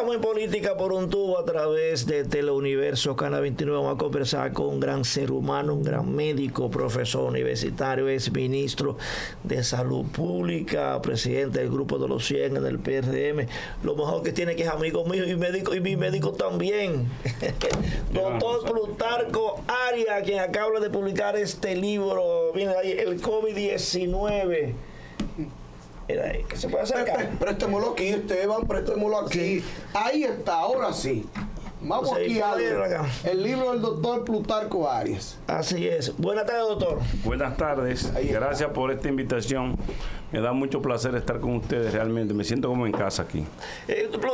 Estamos en Política por un Tubo a través de Teleuniverso Canal 29. Vamos a conversar con un gran ser humano, un gran médico, profesor universitario, ex ministro de Salud Pública, presidente del Grupo de los 100 en el PRM. Lo mejor que tiene que es amigo mío y mi médico también. Doctor Plutarco Arias, quien acaba de publicar este libro, viene ahí, el COVID-19. ¿Qué se puede hacer acá? Préstemelo aquí, Esteban, préstemelo aquí. Ahí está, ahora sí. Vamos aquí a el libro del doctor Plutarco Arias. Así es. Buenas tardes, doctor. Buenas tardes. Gracias por esta invitación. Me da mucho placer estar con ustedes, realmente. Me siento como en casa aquí. Doctor,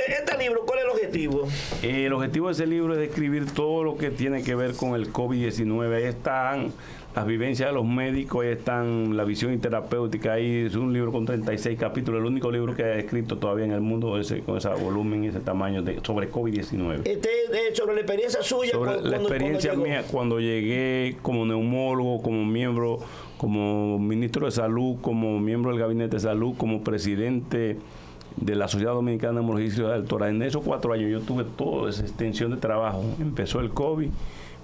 este libro, ¿cuál es el objetivo? El objetivo de ese libro es describir todo lo que tiene que ver con el COVID-19. Ahí están las vivencias de los médicos, ahí están la visión terapéutica. Ahí es un libro con 36 capítulos, el único libro que he escrito todavía en el mundo con ese volumen y ese tamaño sobre COVID-19. Sobre la experiencia suya. Sobre la experiencia mía cuando llegué como neumólogo, como miembro, como ministro de salud, como miembro del gabinete de salud, como presidente de la Sociedad Dominicana de Neumología y Cirugía Doctora. En esos 4 años yo tuve toda esa extensión de trabajo. Empezó el COVID.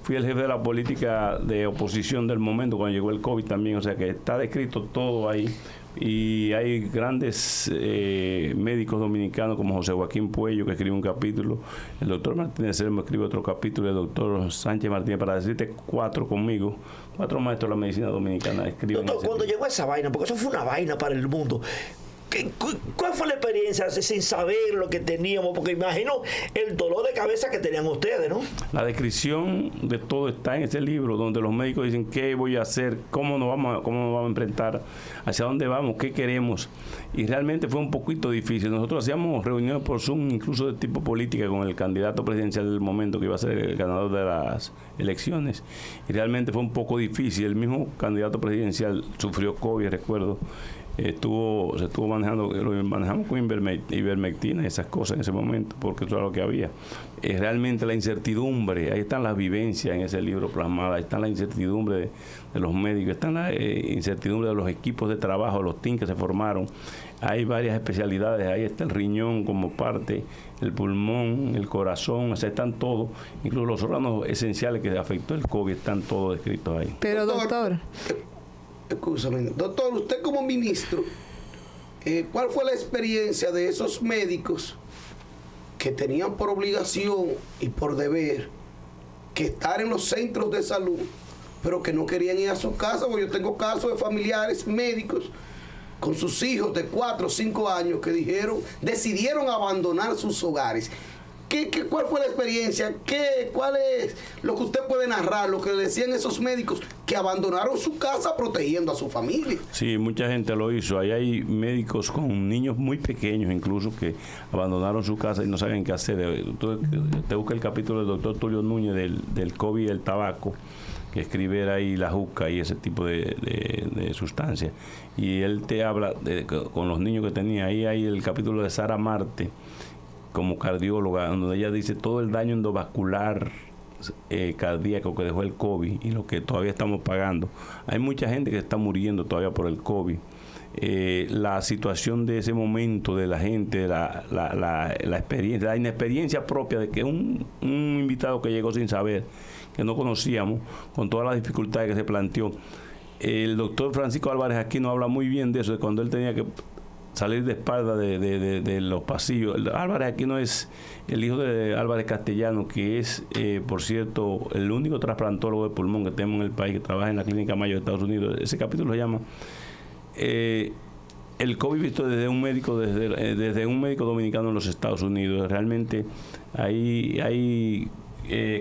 Fui el jefe de la política de oposición del momento cuando llegó el COVID también, o sea que está descrito todo ahí. Y hay grandes médicos dominicanos como José Joaquín Puello, que escribe un capítulo, el doctor Martínez Selmo escribe otro capítulo, el doctor Sánchez Martínez, para decirte 4 conmigo, 4 maestros de la medicina dominicana escriben. Doctor, cuando llegó esa vaina, porque eso fue una vaina para el mundo, ¿cuál fue la experiencia sin saber lo que teníamos? Porque imagino el dolor de cabeza que tenían ustedes, ¿no? La descripción de todo está en ese libro, donde los médicos dicen qué voy a hacer, cómo nos vamos a enfrentar, hacia dónde vamos, qué queremos. Y realmente fue un poquito difícil. Nosotros hacíamos reuniones por Zoom, incluso de tipo política, con el candidato presidencial del momento, que iba a ser el ganador de las elecciones. Y realmente fue un poco difícil. El mismo candidato presidencial sufrió COVID, recuerdo. Se estuvo manejando, lo manejamos con ivermectina y esas cosas en ese momento, porque eso era lo que había. Realmente la incertidumbre, ahí están las vivencias en ese libro plasmado, ahí está la incertidumbre de los médicos, está la incertidumbre de los equipos de trabajo, los teams que se formaron. Hay varias especialidades, ahí está el riñón como parte, el pulmón, el corazón, o sea, están todos, incluso los órganos esenciales que afectó el COVID, están todos descritos ahí. Pero doctor, escúchame, doctor, usted como ministro, ¿cuál fue la experiencia de esos médicos que tenían por obligación y por deber que estar en los centros de salud, pero que no querían ir a su casa? Porque yo tengo casos de familiares médicos con sus hijos de 4 o 5 años que decidieron abandonar sus hogares. ¿Cuál fue la experiencia? ¿Cuál es lo que usted puede narrar, lo que le decían esos médicos que abandonaron su casa protegiendo a su familia? Sí, mucha gente lo hizo. Ahí hay médicos con niños muy pequeños incluso que abandonaron su casa y no saben qué hacer. Te busca el capítulo del doctor Tulio Núñez del COVID y el tabaco, que escribe ahí la juca y ese tipo de sustancias. Y él te habla con los niños que tenía. Ahí hay el capítulo de Sara Marte, como cardióloga, donde ella dice todo el daño endovascular cardíaco que dejó el COVID y lo que todavía estamos pagando. Hay mucha gente que está muriendo todavía por el COVID. La situación de ese momento de la gente, la experiencia, la inexperiencia propia de que un invitado que llegó sin saber, que no conocíamos, con todas las dificultades que se planteó. El doctor Francisco Álvarez Aquino habla muy bien de eso, de cuando él tenía que salir de espalda de los pasillos. Álvarez Aquino es el hijo de Álvarez Castellano, que es, por cierto, el único trasplantólogo de pulmón que tenemos en el país, que trabaja en la Clínica Mayo de Estados Unidos. Ese capítulo se llama el COVID visto desde un médico dominicano en los Estados Unidos. Realmente hay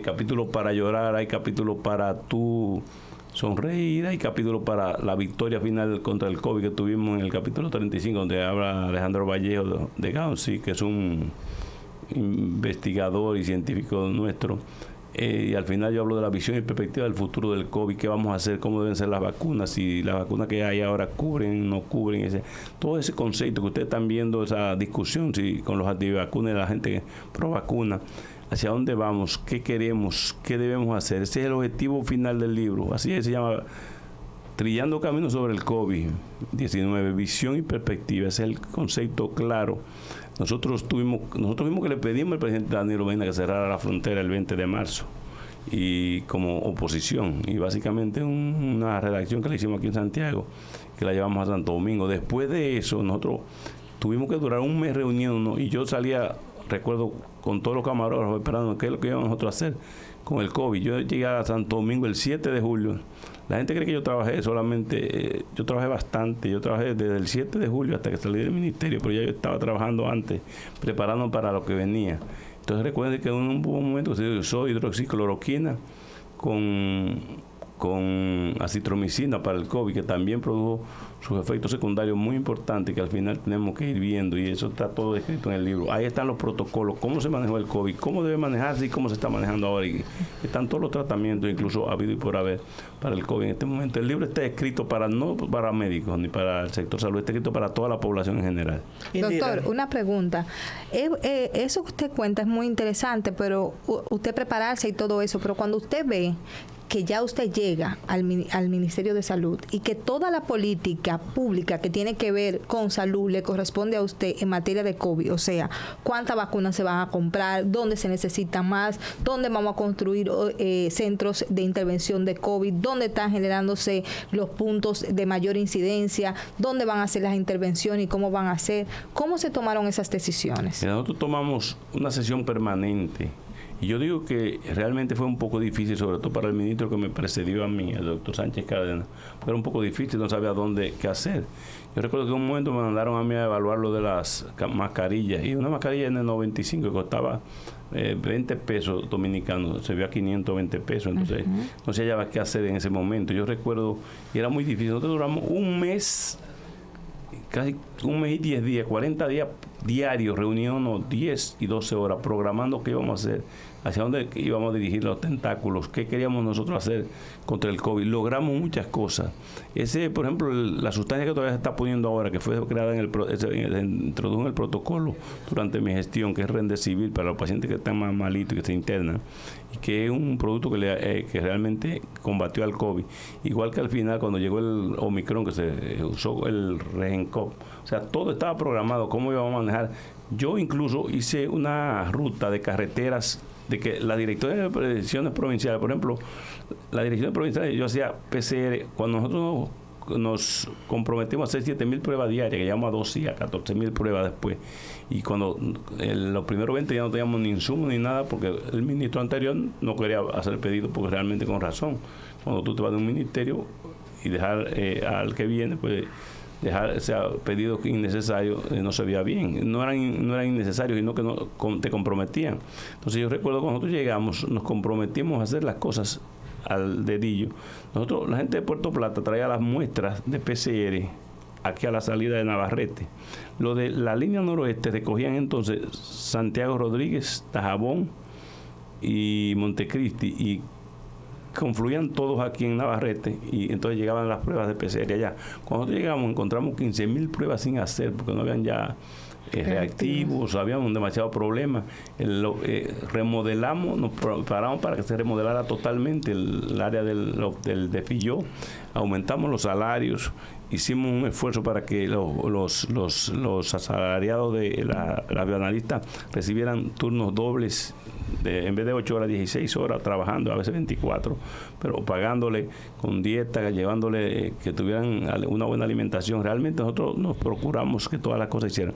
capítulos para llorar, hay capítulos para tú sonreír, hay capítulos para la victoria final contra el COVID que tuvimos en el capítulo 35, donde habla Alejandro Vallejo de Gaussi, que es un investigador y científico nuestro. Y al final yo hablo de la visión y perspectiva del futuro del COVID, qué vamos a hacer, cómo deben ser las vacunas, si las vacunas que hay ahora cubren, no cubren, todo ese concepto que ustedes están viendo, esa discusión si con los antivacunas y la gente pro vacuna, hacia dónde vamos, qué queremos, qué debemos hacer. Ese es el objetivo final del libro, así es, se llama Trillando Caminos sobre el COVID-19, visión y perspectiva. Ese es el concepto claro nosotros vimos que le pedimos al presidente Danilo Medina que cerrara la frontera el 20 de marzo y como oposición, y básicamente una redacción que le hicimos aquí en Santiago, que la llevamos a Santo Domingo. Después de eso, nosotros tuvimos que durar un mes reuniéndonos, y yo salía, recuerdo, con todos los camarógrafos esperando qué es lo que íbamos nosotros a hacer con el COVID. Yo llegué a Santo Domingo el 7 de julio. La gente cree que yo trabajé solamente, yo trabajé bastante, yo trabajé desde el 7 de julio hasta que salí del ministerio, pero ya yo estaba trabajando antes, preparando para lo que venía. Entonces recuerden que en un momento se usó hidroxicloroquina con acitromicina para el COVID, que también produjo sus efectos secundarios muy importantes que al final tenemos que ir viendo, y eso está todo escrito en el libro. Ahí están los protocolos, cómo se manejó el COVID, cómo debe manejarse y cómo se está manejando ahora, y están todos los tratamientos, incluso habido y por haber, para el COVID en este momento. El libro está escrito no para médicos ni para el sector salud, está escrito para toda la población en general. Doctor, una pregunta. Eso que usted cuenta es muy interesante, pero usted prepararse y todo eso, pero cuando usted ve que ya usted llega al Ministerio de Salud y que toda la política pública que tiene que ver con salud le corresponde a usted en materia de COVID, o sea, cuántas vacunas se van a comprar, dónde se necesita más, dónde vamos a construir centros de intervención de COVID, dónde están generándose los puntos de mayor incidencia, dónde van a hacer las intervenciones y cómo van a hacer. ¿Cómo se tomaron esas decisiones? Nosotros tomamos una sesión permanente. Y yo digo que realmente fue un poco difícil, sobre todo para el ministro que me precedió a mí, el doctor Sánchez Cárdenas. Fue un poco difícil, no sabía qué hacer. Yo recuerdo que en un momento me mandaron a mí a evaluar lo de las mascarillas. Y una mascarilla N95 que costaba 20 pesos dominicanos, se vio a 520 pesos. Entonces, no se hallaba qué hacer en ese momento. Yo recuerdo, y era muy difícil. Nosotros duramos un mes, casi un mes y 10 días, 40 días diarios, reuniéndonos 10 y 12 horas, programando qué íbamos a hacer, hacia dónde íbamos a dirigir los tentáculos, qué queríamos nosotros hacer contra el COVID. Logramos muchas cosas. Por ejemplo, la sustancia que todavía se está poniendo ahora, que fue creada se introdujo en el protocolo durante mi gestión, que es Remdesivir para los pacientes que están más malitos y que se internan, y que es un producto que realmente combatió al COVID. Igual que al final, cuando llegó el Omicron, que se usó el Regencop. O sea, todo estaba programado, cómo íbamos a manejar. Yo incluso hice una ruta de carreteras de que la directora de direcciones provinciales, por ejemplo, la dirección provincial, yo hacía PCR, cuando nosotros nos comprometimos a hacer 7,000 pruebas diarias, que llegamos a 12 a 14,000 pruebas después, y cuando los primeros 20 ya no teníamos ni insumos ni nada, porque el ministro anterior no quería hacer el pedido, porque realmente con razón, cuando tú te vas de un ministerio y dejar al que viene, pues dejar pedidos innecesarios no se veía bien, no eran innecesarios, sino que te comprometían. Entonces yo recuerdo cuando nosotros llegamos, nos comprometimos a hacer las cosas al dedillo. Nosotros, la gente de Puerto Plata traía las muestras de PCR aquí a la salida de Navarrete. Lo de la línea noroeste recogían entonces Santiago Rodríguez, Dajabón y Montecristi, y confluían todos aquí en Navarrete, y entonces llegaban las pruebas de PCR allá. Cuando nosotros llegamos encontramos 15,000 pruebas sin hacer, porque no habían ya reactivos, habíamos demasiados problemas. Remodelamos, nos preparamos para que se remodelara totalmente el área del Filló, aumentamos los salarios, hicimos un esfuerzo para que los asalariados de la bioanalista recibieran turnos dobles, en vez de 8 horas, 16 horas trabajando, a veces 24, pero pagándole con dieta, llevándole que tuvieran una buena alimentación. Realmente nosotros nos procuramos que todas las cosas hicieran.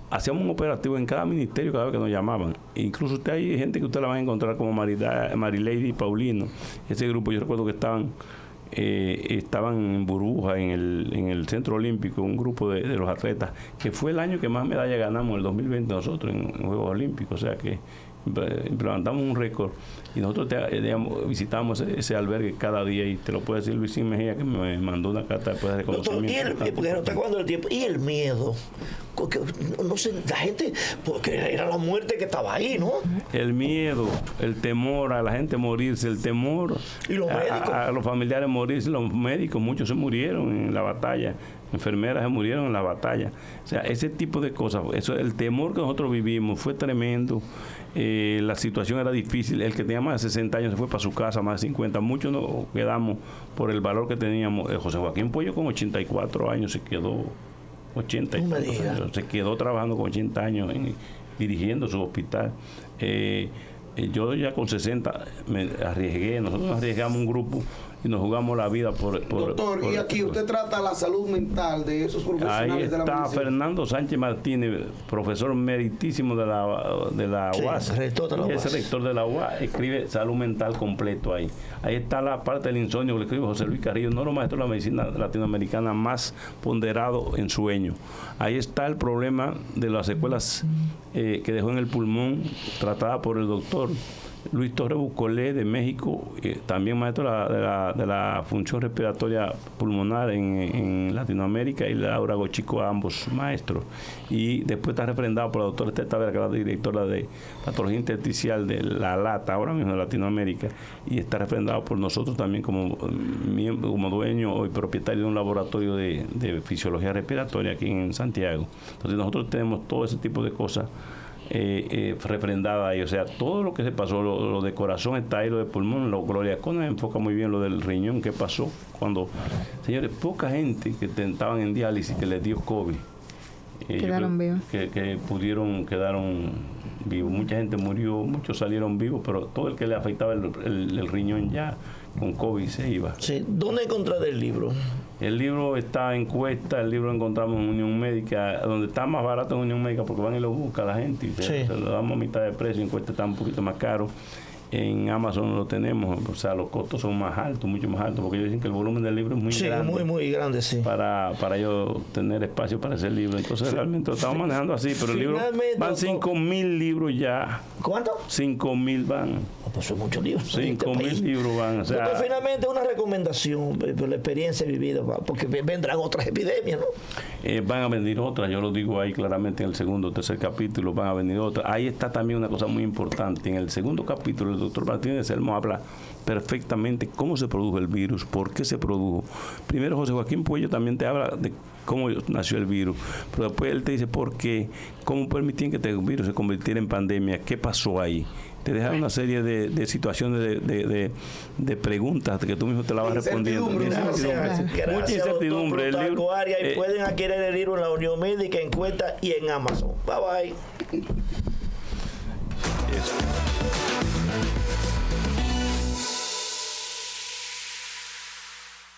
Hacíamos un operativo en cada ministerio cada vez que nos llamaban. Incluso hay gente que usted la va a encontrar como Marilady Paulino. Ese grupo, yo recuerdo que estaban en Burbuja, en el Centro Olímpico, un grupo de los atletas, que fue el año que más medallas ganamos, el 2020 nosotros en Juegos Olímpicos. O sea que implementamos un récord, y nosotros visitamos ese albergue cada día, y te lo puede decir Luisín Mejía, que me mandó una carta después de reconocimiento. Doctor, porque no está acabando el tiempo, y el miedo, porque no sé, la gente, porque era la muerte que estaba ahí, ¿no? El miedo, el temor a la gente morirse, el temor ¿Y los médicos? A los familiares morirse. Los médicos, muchos se murieron en la batalla, enfermeras se murieron en la batalla. O sea, ese tipo de cosas, el temor que nosotros vivimos fue tremendo. La situación era difícil. El que tenía más de 60 años se fue para su casa, más de 50. Muchos nos quedamos por el valor que teníamos. José Joaquín Pollo con 84 años se quedó 80 y No me tantos digas. años. Se quedó trabajando con 80 años dirigiendo su hospital. Yo ya con 60 me arriesgué, nosotros nos arriesgamos un grupo y nos jugamos la vida Doctor, y aquí usted trata la salud mental de esos profesionales ahí de la está medicina. Fernando Sánchez Martínez, profesor meritísimo de la Sí, UAS. rector de la Y ese UAS. rector de la UAS escribe salud mental completo ahí. Ahí está la parte del insomnio que le escribe José Luis Carrillo, uno de los maestros de la medicina latinoamericana más ponderado en sueño. Ahí está el problema de las secuelas que dejó en el pulmón, tratada por el doctor Luis Torres Bucolé de México, también maestro de la función respiratoria pulmonar en Latinoamérica, y Laura Gochico, ambos maestros. Y después está refrendado por la doctora Esther Tavera, que es la directora de patología intersticial de la LATA, ahora mismo de Latinoamérica, y está refrendado por nosotros también como dueño y propietario de un laboratorio de fisiología respiratoria aquí en Santiago. Entonces nosotros tenemos todo ese tipo de cosas refrendada ahí, o sea, todo lo que se pasó, lo de corazón está ahí, lo de pulmón, lo Gloria Cona enfoca muy bien lo del riñón, que pasó cuando, señores, poca gente que estaban en diálisis que les dio COVID, Quedaron vivos. que quedaron vivos, mucha gente murió, muchos salieron vivos, pero todo el que le afectaba el riñón ya con COVID se iba. Sí. ¿Dónde encontrar el libro? El libro está en Cuesta, el libro lo encontramos en Unión Médica, donde está más barato en Unión Médica porque van y lo buscan la gente y se lo damos a mitad de precio, en Cuesta está un poquito más caro. En Amazon lo tenemos, o sea, los costos son más altos, mucho más altos, porque ellos dicen que el volumen del libro es muy grande. Muy grande, sí. Para ellos tener espacio para ese libro. Entonces realmente lo estamos manejando así, pero el libro van 5.000 libros ya. ¿Cuánto? 5.000 van. Pues son muchos libros. 5.000 libros van. O sea, Doctor, finalmente una recomendación por la experiencia vivida, porque vendrán otras epidemias, ¿no? Van a venir otras, yo lo digo ahí claramente en el segundo o tercer capítulo, van a venir otras. Ahí está también una cosa muy importante. En el segundo capítulo, el doctor Martínez Elmo habla perfectamente cómo se produjo el virus, por qué se produjo. Primero, José Joaquín Puello también te habla de cómo nació el virus, pero después él te dice por qué, cómo permitían que este virus se convirtiera en pandemia, qué pasó ahí. Te deja una serie de situaciones, de preguntas que tú mismo te la vas respondiendo. Mucha incertidumbre. El libro, y pueden adquirir el libro en la Unión Médica, en Cuesta y en Amazon. Bye bye. Eso.